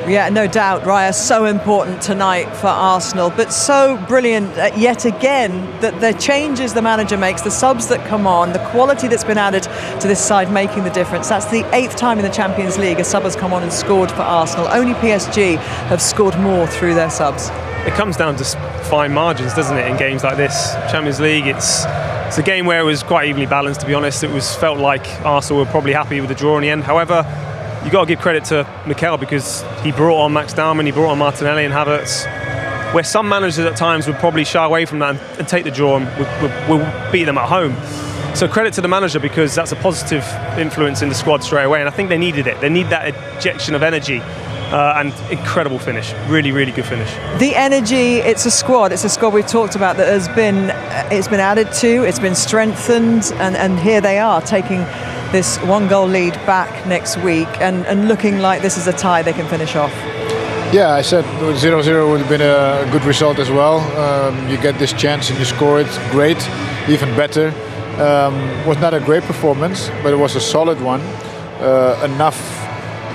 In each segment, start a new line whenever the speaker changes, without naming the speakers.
Yeah, no doubt, Raya, so important tonight for Arsenal, but so brilliant yet again that the changes the manager makes, the subs that come on, the quality that's been added to this side making the difference. That's the 8th time in the Champions League a sub has come on and scored for Arsenal. Only PSG have scored more through their subs.
It comes down to fine margins, doesn't it, in games like this? Champions League, it's a game where it was quite evenly balanced, to be honest. It felt like Arsenal were probably happy with the draw in the end. However, you've got to give credit to Mikel because he brought on Max Daumann, he brought on Martinelli and Havertz, where some managers at times would probably shy away from that and take the draw and will beat them at home. So credit to the manager because that's a positive influence in the squad straight away, and I think they needed it. They need that injection of energy. And incredible finish, really, really good finish. The
energy, it's a squad we've talked about that has been, it's been added to, it's been strengthened, and here they are taking this 1-goal lead back next week and looking like this is a tie they can finish off.
Yeah, I said 0-0 would have been a good result as well. You get this chance and you score it, great, even better. Was not a great performance, but it was a solid one, enough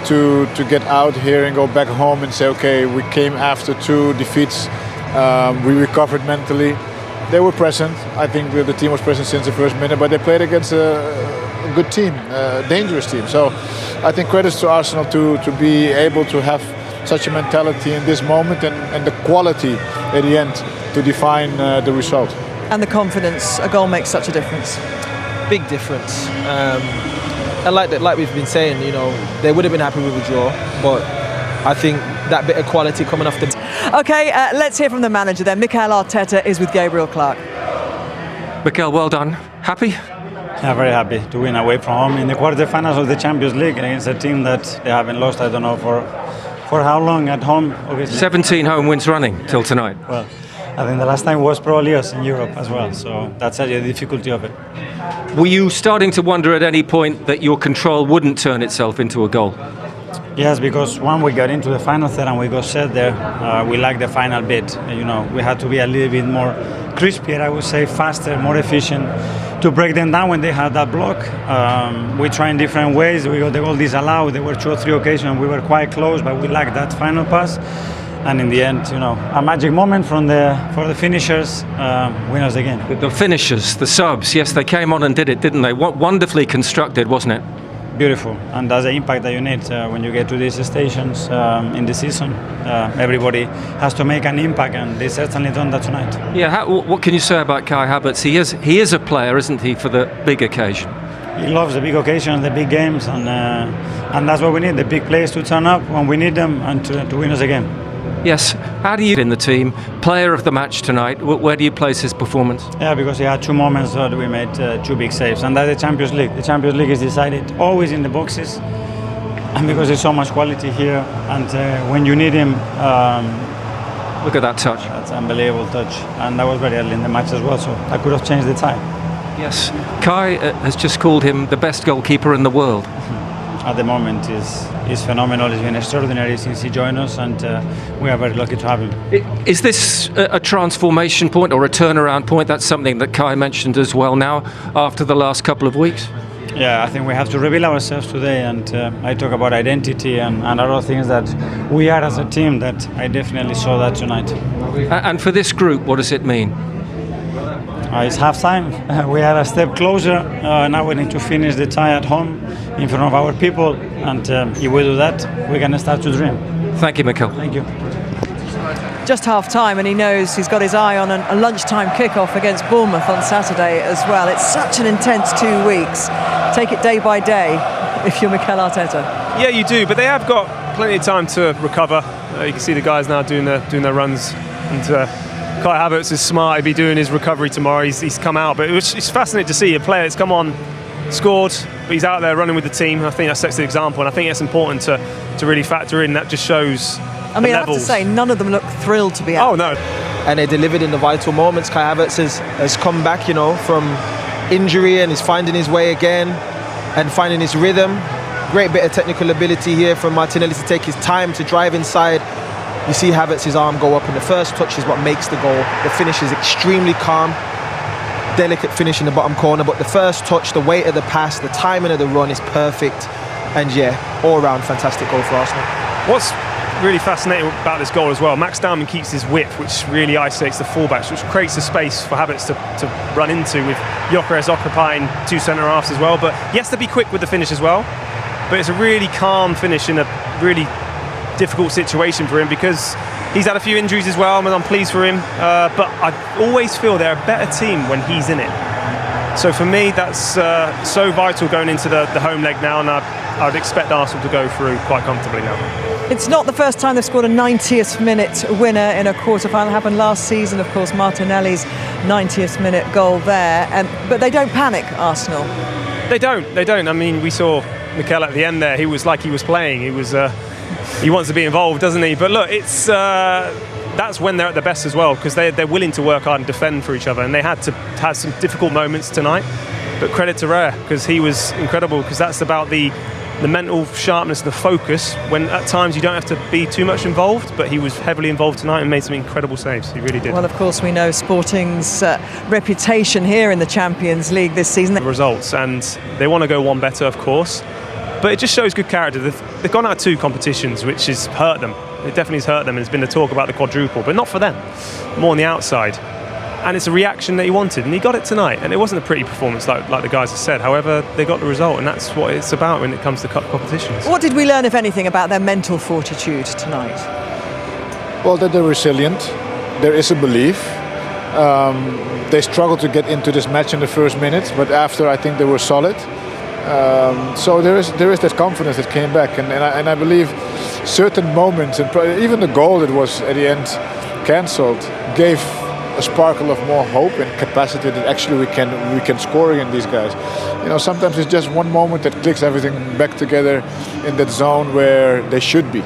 to get out here and go back home and say, okay, we came after 2 defeats, we recovered mentally. They were present. I think the team was present since the first minute, but they played against a good team, a dangerous team. So I think credits to Arsenal to be able to have such a mentality in this moment and the quality at the end to define the result.
And the confidence, a goal makes such a difference.
Big difference. And like we've been saying, you know, they would have been happy with a draw, but I think that bit of quality coming off the...
OK, let's hear from the manager then. Mikel Arteta is with Gabriel Clark.
Mikel, well done. Happy?
Yeah, very happy to win away from home in the quarterfinals of the Champions League against a team that they haven't lost, I don't know, for how long at home, obviously.
17 home wins running till tonight.
Well, I think the last time was probably us in Europe as well, so that's the difficulty of it.
Were you starting to wonder at any point that your control wouldn't turn itself into a goal?
Yes, because when we got into the final third and we got set there, we lacked the final bit. You know, we had to be a little bit more crispier, I would say, faster, more efficient to break them down when they had that block. We tried in different ways. We got the goal disallowed. There were 2 or 3 occasions we were quite close, but we lacked that final pass. And in the end, you know, a magic moment for the finishers, win us the game.
The finishers, the subs, yes, they came on and did it, didn't they? Wonderfully constructed, wasn't it?
Beautiful, and that's the impact that you need when you get to these stations in the season. Everybody has to make an impact, and they certainly done that tonight.
Yeah, what can you say about Kai Havertz? He is a player, isn't he, for the big occasion?
He loves the big occasions, the big games, and that's what we need, the big players to turn up when we need them and to win us a game.
Yes. How do you in the team, player of the match tonight, where do you place his performance?
Yeah, because he had 2 moments that we made 2 big saves, and that's the Champions League. The Champions League is decided always in the boxes, and because there's so much quality here, and when you need him...
Look at that touch.
That's an unbelievable touch, and that was very early in the match as well, so that could have changed the tie.
Yes. Kai has just called him the best goalkeeper in the world.
At the moment is phenomenal. He's been extraordinary since he joined us, and we are very lucky to have him.
Is this a transformation point or a turnaround point? That's something that Kai mentioned as well now after the last couple of weeks.
Yeah, I think we have to reveal ourselves today, and I talk about identity and other things that we are as a team that I definitely saw that tonight.
And for this group, what does it mean?
It's half-time. We are a step closer. Now we need to finish the tie at home in front of our people, and if we do that, we're going to start to dream.
Thank you, Mikel.
Thank you.
Just half-time, and he knows he's got his eye on a lunchtime kick-off against Bournemouth on Saturday as well. It's such an intense 2 weeks. Take it day by day if you're Mikel Arteta.
Yeah, you do, but they have got plenty of time to recover. You can see the guys now doing their runs, and Kai Havertz is smart. He'll be doing his recovery tomorrow. He's come out, but it's fascinating to see a player that's come on, scored, but he's out there running with the team. I think that sets the example, and I think it's important to really factor in. That just shows
I mean, I have to say, none of them look thrilled to be out.
Oh, no.
And they delivered in the vital moments. Kai Havertz has come back, you know, from injury and is finding his way again and finding his rhythm. Great bit of technical ability here from Martinelli to take his time to drive inside. You see Havertz's arm go up, and the first touch is what makes the goal. The finish is extremely calm, delicate finish in the bottom corner, but the first touch, the weight of the pass, the timing of the run is perfect, and yeah, all round fantastic goal for Arsenal.
What's really fascinating about this goal as well. Max Dowman keeps his width, which really isolates the fullbacks, which creates the space for Havertz to run into, with Gyökeres occupying 2 centre-halves as well. But he has to be quick with the finish as well. But it's a really calm finish in a really difficult situation for him, because he's had a few injuries as well, and I'm pleased for him. But I always feel they're a better team when he's in it. So for me, that's so vital going into the home leg now, and I'd expect Arsenal to go through quite comfortably now.
It's not the first time they've scored a 90th minute winner in a quarter-final. It happened last season, of course, Martinelli's 90th minute goal there. But they don't panic, Arsenal.
They don't. I mean, we saw Mikel at the end there. He was like he was playing. He wants to be involved, doesn't he? But look, it's that's when they're at their best as well, because they're willing to work hard and defend for each other. And they had to have some difficult moments tonight. But credit to Raya, because he was incredible, because that's about the mental sharpness, the focus, when at times you don't have to be too much involved, but he was heavily involved tonight and made some incredible saves. He really did.
Well, of course, we know Sporting's reputation here in the Champions League this season.
The results, and they want to go one better, of course, but it just shows good character. They've gone out 2 competitions, which has hurt them. It definitely has hurt them, and there's been the talk about the quadruple, but not for them, more on the outside. And it's a reaction that he wanted, and he got it tonight. And it wasn't a pretty performance like the guys have said. However, they got the result, and that's what it's about when it comes to cup competitions.
What did we learn, if anything, about their mental fortitude tonight?
Well, that they're resilient. There is a belief. They struggled to get into this match in the first minutes, but after, I think they were solid. So there is that confidence that came back, and I believe certain moments, and even the goal that was at the end cancelled, gave a sparkle of more hope and capacity that actually we can score against these guys. You know, sometimes it's just one moment that clicks everything back together in that zone where they should be,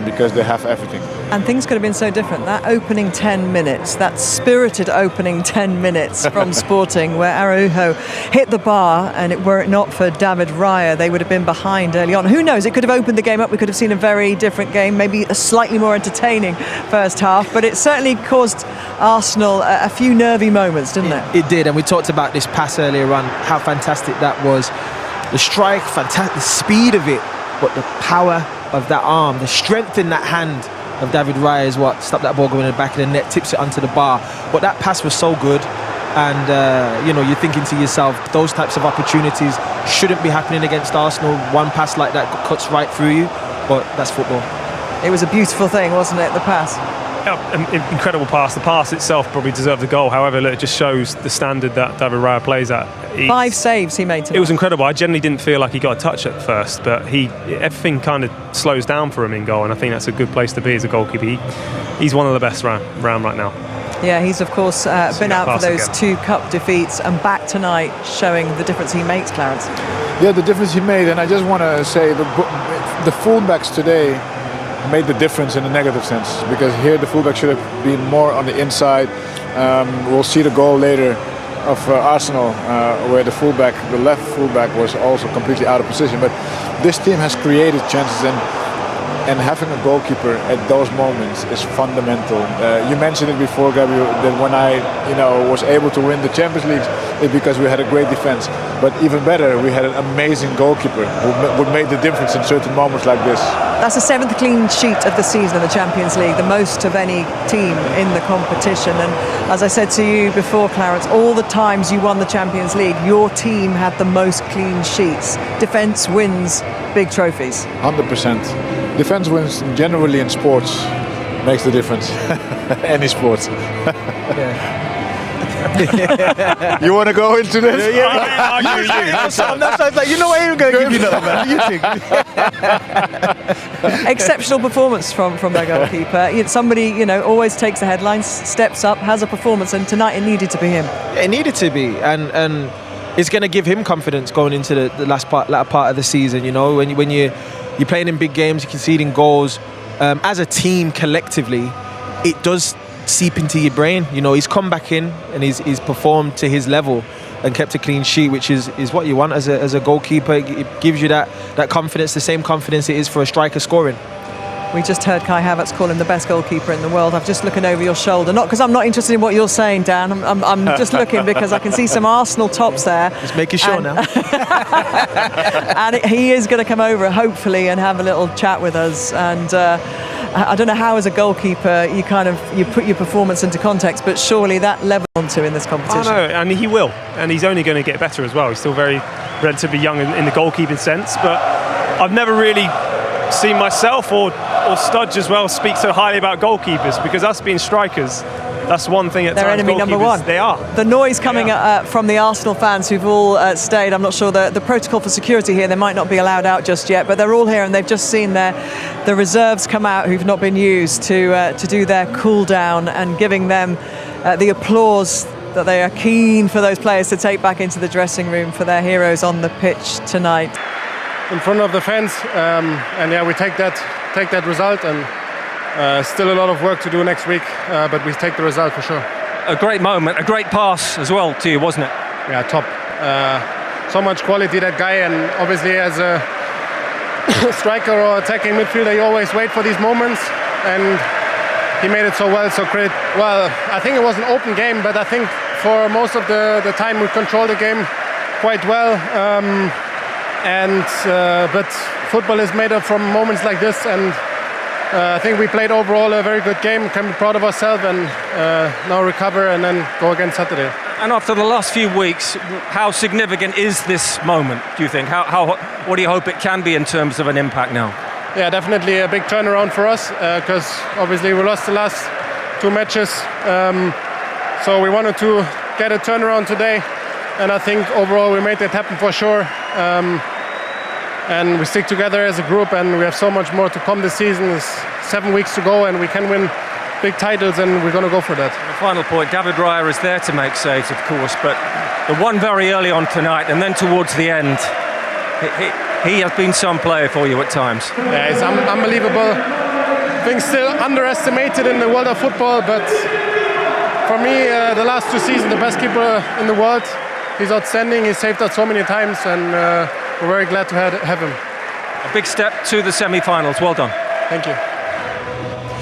because they have everything.
And things could have been so different. That opening 10 minutes, that spirited opening 10 minutes from Sporting, where Araujo hit the bar, and were it not for David Raya, they would have been behind early on. Who knows? It could have opened the game up. We could have seen a very different game, maybe a slightly more entertaining first half, but it certainly caused Arsenal a few nervy moments, didn't it?
It did, and we talked about this pass earlier on, how fantastic that was. The strike, fantastic, the speed of it, but the power of that arm, the strength in that hand of David Raya is what stopped that ball going in the back of the net, tips it onto the bar. But that pass was so good, and you're thinking to yourself, those types of opportunities shouldn't be happening against Arsenal. One pass like that cuts right through you, but that's football.
It was a beautiful thing, wasn't it, the pass?
Yeah, incredible pass. The pass itself probably deserved the goal. However, look, it just shows the standard that David Raya plays at.
5 saves he made tonight.
It was incredible. I generally didn't feel like he got a touch at first, but everything kind of slows down for him in goal, and I think that's a good place to be as a goalkeeper. He's one of the best around right now.
Yeah, he's of course been out for those 2 cup defeats, and back tonight, showing the difference he makes, Clarence.
Yeah, the difference he made, and I just want to say the fullbacks today made the difference in a negative sense, because here the fullback should have been more on the inside. We'll see the goal later of Arsenal, where the left fullback was also completely out of position. But this team has created chances, and having a goalkeeper at those moments is fundamental. You mentioned it before, Gabriel, that when I was able to win the Champions League, it's because we had a great defense. But even better, we had an amazing goalkeeper who made the difference in certain moments like this.
That's the 7th clean sheet of the season in the Champions League, the most of any team in the competition. And as I said to you before, Clarence, all the times you won the Champions League, your team had the most clean sheets. Defence wins big trophies.
100%. Defence wins generally in sports, makes the difference. Any sports. You want to go into this?
Yeah. That's like, you know what, I'm going to give you another, man. You think?
Exceptional performance from their goalkeeper. Somebody, always takes the headlines, steps up, has a performance, and tonight it needed to be him.
It needed to be, and it's going to give him confidence going into the latter part of the season. When you're playing in big games, you're conceding goals. As a team, collectively, it does seep into your brain. He's come back in and he's performed to his level and kept a clean sheet, which is what you want as a goalkeeper. It gives you that confidence, the same confidence it is for a striker scoring.
We just heard Kai Havertz call him the best goalkeeper in the world. I'm just looking over your shoulder, not because I'm not interested in what you're saying, Dan. I'm just looking because I can see some Arsenal tops there.
Just making sure now.
And he is going to come over, hopefully, and have a little chat with us. And I don't know how, as a goalkeeper, you put your performance into context, but surely that level onto in this competition.
I know, and he will, and he's only going to get better as well. He's still very relatively young in the goalkeeping sense, but I've never really seen myself or Studge as well speak so highly about goalkeepers, because us being strikers, that's one thing at
They're
times.
enemy number one.
They are.
The noise coming from the Arsenal fans who've all stayed. I'm not sure the protocol for security here, they might not be allowed out just yet, but they're all here and they've just seen the reserves come out who've not been used to do their cool down, and giving them the applause that they are keen for those players to take back into the dressing room for their heroes on the pitch tonight.
In front of the fans, and yeah, we take that result, and still a lot of work to do next week, but we take the result for sure.
A great moment, a great pass as well to you, wasn't it?
Yeah, top. So much quality, that guy, and obviously as a striker or attacking midfielder, you always wait for these moments, and he made it so well, so great. Well, I think it was an open game, but I think for most of the time we controlled the game quite well. But football is made up from moments like this, and I think we played overall a very good game. Can be proud of ourselves, and now recover and then go again Saturday.
And after the last few weeks, how significant is this moment, do you think? What do you hope it can be in terms of an impact now?
Yeah, definitely a big turnaround for us, because obviously we lost the last 2 matches. So we wanted to get a turnaround today, and I think overall we made that happen for sure. And we stick together as a group, and we have so much more to come this season. There's 7 weeks to go, and we can win big titles, and we're going to go for that.
The final point, David Raya is there to make saves, of course, but the one very early on tonight, and then towards the end, he has been some player for you at times.
Yeah, he's unbelievable. I think still underestimated in the world of football, but for me, the last 2 seasons, the best keeper in the world. He's outstanding. He saved us so many times, and we're very glad to have him.
A big step to the semi-finals. Well done.
Thank you.